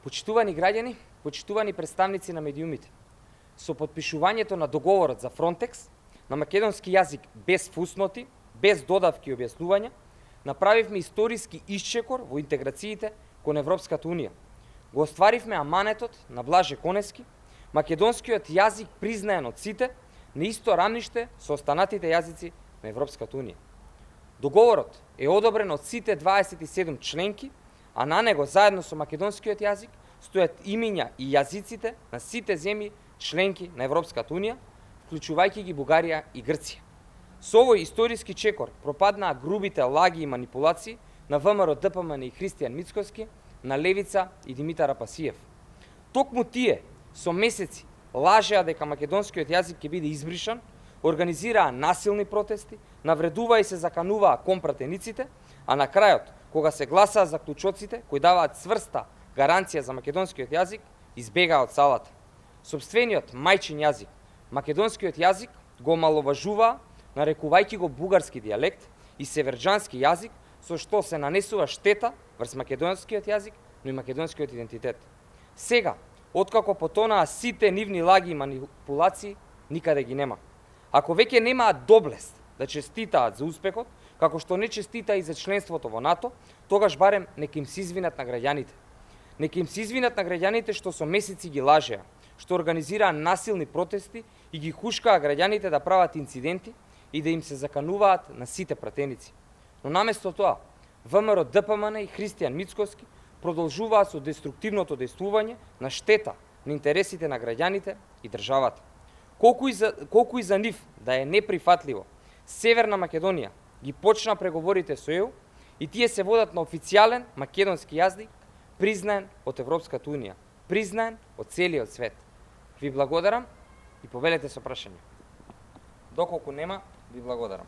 Почитувани граѓани, почитувани представници на медиумите, со подпишувањето на договорот за Фронтекс на македонски јазик без фусноти, без додавки и објаснувања, направивме историски исчекор во интеграциите кон Европската Унија. Го остваривме аманетот на Блаже Конески, македонскиот јазик признаен од сите, на исто рамниште со останатите јазици на Европската Унија. Договорот е одобрен од сите 27 членки, а на него заедно со македонскиот јазик стојат имиња и јазиците на сите земји членки на Европската Унија, вклучувајќи ги Бугарија и Грција. Со овој историски чекор пропаднаа грубите лаги и манипулации на ВМРО ДПМН и Христијан Мицкоски, на Левица и Димитар Апасиев. Токму тие со месеци лажеа дека македонскиот јазик ќе биде избришан, организираа насилни протести, навредуваа и се закануваа кон пратениците, а на крајот, кога се гласаа заклучоците кои даваат цврста гаранција за македонскиот јазик, избегаа од салата. Сопствениот мајчин јазик, македонскиот јазик, го омаловажуваа, нарекувајќи го бугарски дијалект и северџански јазик, со што се нанесува штета врз македонскиот јазик, но и македонскиот идентитет. Сега, откако потонаа сите нивни лаги и манипулации, никаде ги нема. Ако веќе немаат доблест да честитаат за успехот, како што не честитаа и за членството во НАТО, тогаш барем нека им се извинат на граѓаните. Нека им се извинат на граѓаните што со месеци ги лажеа, што организираа насилни протести и ги хушкаа граѓаните да прават инциденти и да им се закануваат на сите пратеници. Но наместо тоа, ВМРО ДПМН и Христијан Мицкоски продолжуваат со деструктивното дејствување на штета на интересите на граѓаните и државата. Колку и за нив да е неприфатливо, Северна Македонија ги почна преговорите со ЕУ и тие се водат на официјален македонски јазик, признаен од Европската Унија, признаен од целиот свет. Ви благодарам и повелете со прашање. Доколку нема, ви благодарам.